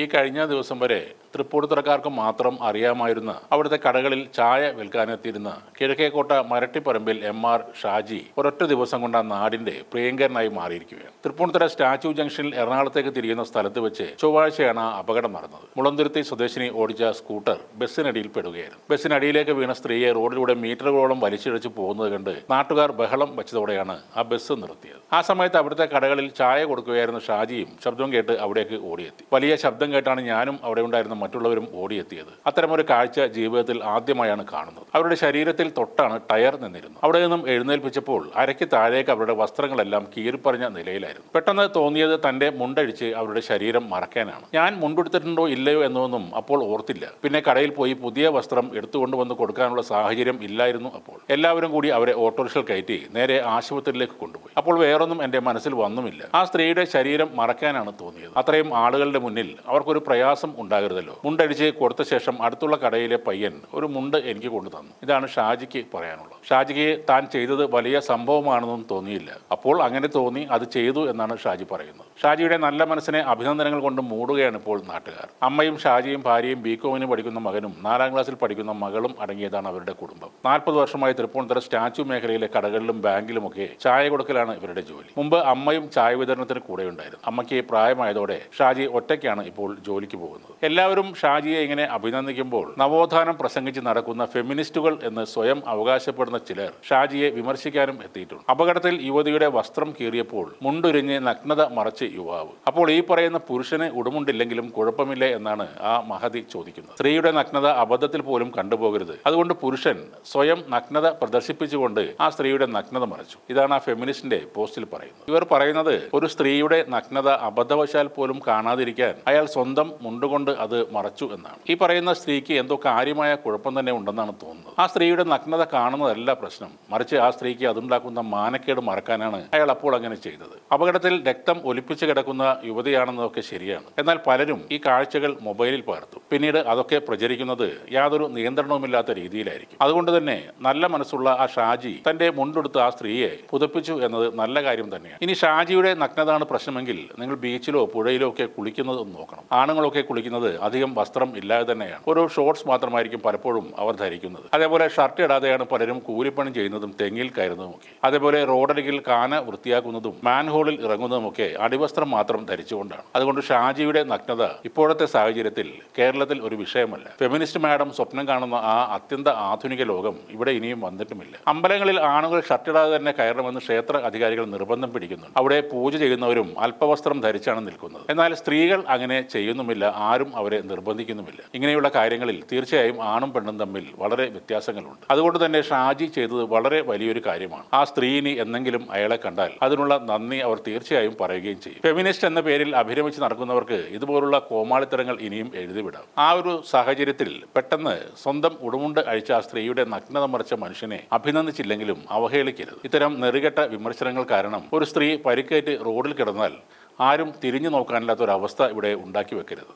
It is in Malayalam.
ഈ കഴിഞ്ഞ ദിവസം വരെ തൃപ്പൂണിത്തുറക്കാർക്ക് മാത്രം അറിയാമായിരുന്ന അവിടുത്തെ കടകളിൽ ചായ വിൽക്കാനെത്തിയിരുന്ന കിഴക്കേക്കോട്ട മരട്ടിപ്പറമ്പിൽ എം.ആർ. ഷാജി ഒരൊറ്റ ദിവസം കൊണ്ട് ആ നാടിന്റെ പ്രിയങ്കരനായി മാറിയിരിക്കുകയാണ്. തൃപ്പൂണിത്തുറ സ്റ്റാച്യു ജംഗ്ഷനിൽ എറണാകുളത്തേക്ക് തിരിയുന്ന സ്ഥലത്ത് വെച്ച് ചൊവ്വാഴ്ചയാണ് അപകടം നടന്നത്. മുളന്തുരുത്തി സ്വദേശിനി ഓടിച്ച സ്കൂട്ടർ ബസ്സിനടിയിൽ പെടുകയായിരുന്നു. ബസ്സിനടിയിലേക്ക് വീണ സ്ത്രീയെ റോഡിലൂടെ മീറ്ററുകളോളം വലിച്ചിഴച്ച് പോകുന്നത് കണ്ട് നാട്ടുകാർ ബഹളം വെച്ചതോടെയാണ് ആ ബസ് നിർത്തിയത്. ആ സമയത്ത് അവിടുത്തെ കടകളിൽ ചായ കൊടുക്കുകയായിരുന്ന ഷാജിയും ശബ്ദം കേട്ട് അവിടേക്ക് ഓടിയെത്തി. വലിയ ശബ്ദം കേട്ടാണ് ഞാനും അവിടെ ഉണ്ടായിരുന്ന മറ്റുള്ളവരും ഓടിയെത്തിയത്. അത്തരമൊരു കാഴ്ച ജീവിതത്തിൽ ആദ്യമായാണ് കാണുന്നത്. അവരുടെ ശരീരത്തിൽ തൊട്ടാണ് ടയർ നിന്നിരുന്നത്. അവിടെ നിന്നും എഴുന്നേൽപ്പിച്ചപ്പോൾ അരയ്ക്ക് താഴേക്ക് അവരുടെ വസ്ത്രങ്ങളെല്ലാം കീറിപ്പറിഞ്ഞ നിലയിലായിരുന്നു. പെട്ടെന്ന് തോന്നിയത് തന്റെ മുണ്ടഴിച്ച് അവരുടെ ശരീരം മറയ്ക്കാനാണ്. ഞാൻ മുണ്ടെടുത്തിട്ടുണ്ടോ ഇല്ലയോ എന്നൊന്നും അപ്പോൾ ഓർത്തില്ല. പിന്നെ കടയിൽ പോയി പുതിയ വസ്ത്രം എടുത്തുകൊണ്ടുവന്ന് കൊടുക്കാനുള്ള സാഹചര്യം ഇല്ലായിരുന്നു. അപ്പോൾ എല്ലാവരും കൂടി അവരെ ഓട്ടോറിക്ഷയിൽ കയറ്റി നേരെ ആശുപത്രിയിലേക്ക് കൊണ്ടുപോയി. അപ്പോൾ വേറൊന്നും എന്റെ മനസ്സിൽ വന്നുമില്ല. ആ സ്ത്രീയുടെ ശരീരം മറയ്ക്കാനാണ് തോന്നിയത്. അത്രയും ആളുകളുടെ മുന്നിൽ അവർക്കൊരു പ്രയാസം ഉണ്ടാകരുതല്ലോ. മുണ്ടടിച്ച് കൊടുത്ത ശേഷം അടുത്തുള്ള കടയിലെ പയ്യൻ ഒരു മുണ്ട് എനിക്ക് കൊണ്ടു തന്നു. ഇതാണ് ഷാജിക്ക് പറയാനുള്ളത്. ഷാജിക്ക് താൻ ചെയ്തത് വലിയ സംഭവമാണെന്നും തോന്നിയില്ല. അപ്പോൾ അങ്ങനെ തോന്നി, അത് ചെയ്തു എന്നാണ് ഷാജി പറയുന്നത്. ഷാജിയുടെ നല്ല മനസ്സിനെ അഭിനന്ദനങ്ങൾ കൊണ്ട് മൂടുകയാണ് ഇപ്പോൾ നാട്ടുകാർ. അമ്മയും ഷാജിയും ഭാര്യയും ബികോമിന് പഠിക്കുന്ന മകനും 4ാം ക്ലാസ്സിൽ പഠിക്കുന്ന മകളും അടങ്ങിയതാണ് അവരുടെ കുടുംബം. 40 വർഷമായി തൃപ്പൂണിത്തുറ സ്റ്റാച്യു മേഖലയിലെ കടകളിലും ബാങ്കിലുമൊക്കെ ചായ കൊടുക്കലാണ് ഇവരുടെ ജോലി. മുമ്പ് അമ്മയും ചായ വിതരണത്തിന് കൂടെ ഉണ്ടായിരുന്നു. അമ്മയ്ക്ക് പ്രായമായതോടെ ഷാജി ഒറ്റയ്ക്കാണ് ഇപ്പോൾ ജോലിക്ക് പോകുന്നത്. എല്ലാവരും ഷാജിയെ ഇങ്ങനെ അഭിനന്ദിക്കുമ്പോൾ നവോത്ഥാനം പ്രസംഗിച്ച് നടക്കുന്ന ഫെമിനിസ്റ്റുകൾ എന്ന് സ്വയം അവകാശപ്പെടുന്ന ചിലർ ഷാജിയെ വിമർശിക്കാനും എത്തിയിട്ടുണ്ട്. അപകടത്തിൽ യുവതിയുടെ വസ്ത്രം കീറിയപ്പോൾ മുണ്ടുരിഞ്ഞ് നഗ്നത മറച്ച് യുവാവ്. അപ്പോൾ ഈ പറയുന്ന പുരുഷന് ഉടുമുണ്ടില്ലെങ്കിലും കുഴപ്പമില്ലേ എന്നാണ് ആ മഹതി ചോദിക്കുന്നത്. സ്ത്രീയുടെ നഗ്നത അബദ്ധത്തിൽ പോലും കണ്ടുപോകരുത്. അതുകൊണ്ട് പുരുഷൻ സ്വയം നഗ്നത പ്രദർശിപ്പിച്ചുകൊണ്ട് ആ സ്ത്രീയുടെ നഗ്നത മറച്ചു. ഇതാണ് ആ ഫെമിനിസ്റ്റിന്റെ പോസ്റ്റിൽ പറയുന്നത്. ഇവർ പറയുന്നത് ഒരു സ്ത്രീയുടെ നഗ്നത അബദ്ധവശാൽ പോലും കാണാതിരിക്കാൻ അയാൾ സ്വന്തം മുണ്ടുകൊണ്ട് അത് മറച്ചു എന്നാണ്. ഈ പറയുന്ന സ്ത്രീക്ക് എന്തോ കാര്യമായ കുഴപ്പം തന്നെ ഉണ്ടെന്നാണ് തോന്നുന്നത്. ആ സ്ത്രീയുടെ നഗ്നത കാണുന്നതല്ല പ്രശ്നം, മറിച്ച് ആ സ്ത്രീക്ക് അതുണ്ടാക്കുന്ന മാനക്കേട് മറക്കാനാണ് അയാൾ അപ്പോൾ അങ്ങനെ ചെയ്തത്. അപകടത്തിൽ രക്തം ഒലിപ്പിച്ച് കിടക്കുന്ന യുവതിയാണെന്നതൊക്കെ ശരിയാണ്. എന്നാൽ പലരും ഈ കാഴ്ചകൾ മൊബൈലിൽ പകർത്തും. പിന്നീട് അതൊക്കെ പ്രചരിക്കുന്നത് യാതൊരു നിയന്ത്രണവുമില്ലാത്ത രീതിയിലായിരിക്കും. അതുകൊണ്ട് തന്നെ നല്ല മനസ്സുള്ള ആ ഷാജി തന്റെ മുണ്ടെടുത്ത് ആ സ്ത്രീയെ പുതപ്പിച്ചു എന്നത് നല്ല കാര്യം തന്നെയാണ്. ഇനി ഷാജിയുടെ നഗ്നതാണ് പ്രശ്നമെങ്കിൽ നിങ്ങൾ ബീച്ചിലോ പുഴയിലോ ഒക്കെ കുളിക്കുന്നത് ഒന്ന് നോക്കണം. ആണുങ്ങളൊക്കെ കുളിക്കുന്നത് അധികം വസ്ത്രം ഇല്ലാതെ തന്നെയാണ്. ഒരു ഷോർട്സ് മാത്രമായിരിക്കും പലപ്പോഴും അവർ ധരിക്കുന്നത്. അതേപോലെ ഷർട്ട് ഇടാതെയാണ് പലരും കൂലിപ്പണി ചെയ്യുന്നതും തെങ്ങിൽ കയറുന്നതുമൊക്കെ. അതേപോലെ റോഡരികിൽ കാന വൃത്തിയാക്കുന്നതും മാൻഹോളിൽ ഇറങ്ങുന്നതുമൊക്കെ അടിവസ്ത്രം മാത്രം ധരിച്ചുകൊണ്ടാണ്. അതുകൊണ്ട് ഷാജിയുടെ നഗ്നത ഇപ്പോഴത്തെ സാഹചര്യത്തിൽ കേരളത്തിൽ ഒരു വിഷയമല്ല. ഫെമിനിസ്റ്റ് മാഡം സ്വപ്നം കാണുന്ന ആ അത്യന്ത ആധുനിക ലോകം ഇവിടെ ഇനിയും വന്നിട്ടുമില്ല. അമ്പലങ്ങളിൽ ആണുങ്ങൾ ഷർട്ടിടാതെ തന്നെ കയറണമെന്ന് ക്ഷേത്ര അധികാരികൾ നിർബന്ധം പിടിക്കുന്നുണ്ട്. അവിടെ പൂജ ചെയ്യുന്നവരും അല്പവസ്ത്രം ധരിച്ചാണ് നിൽക്കുന്നത്. എന്നാൽ സ്ത്രീകൾ അങ്ങനെ ചെയ്യുന്നുമില്ല. ആരും അവരെ നിർബന്ധിക്കുന്നുമില്ല. ഇങ്ങനെയുള്ള കാര്യങ്ങളിൽ തീർച്ചയായും ആണും പെണ്ണും തമ്മിൽ വളരെ വ്യത്യാസങ്ങളുണ്ട്. അതുകൊണ്ട് തന്നെ ഷാജി ചെയ്തത് വളരെ വലിയൊരു കാര്യമാണ്. ആ സ്ത്രീനി എന്നെങ്കിലും അയാളെ കണ്ടാൽ അതിനുള്ള നന്ദി അവർ തീർച്ചയായും പറയുകയും ചെയ്യും. ഫെമിനിസ്റ്റ് എന്ന പേരിൽ അഭിരമിച്ച് നടക്കുന്നവർക്ക് ഇതുപോലുള്ള കോമാളിത്തരങ്ങൾ ഇനിയും എഴുതിവിടാം. ആ ഒരു സാഹചര്യത്തിൽ പെട്ടെന്ന് സ്വന്തം ഉടുമുണ്ട് അഴിച്ച ആ സ്ത്രീയുടെ നഗ്നത മറച്ച മനുഷ്യനെ അഭിനന്ദിച്ചില്ലെങ്കിലും അവഹേളിക്കരുത്. ഇത്തരം നെറുകെട്ട വിമർശനങ്ങൾ കാരണം ഒരു സ്ത്രീ പരിക്കേറ്റ് റോഡിൽ കിടന്നാൽ ആരും തിരിഞ്ഞു നോക്കാനില്ലാത്തൊരവസ്ഥ ഇവിടെ ഉണ്ടാക്കി വെക്കരുത്.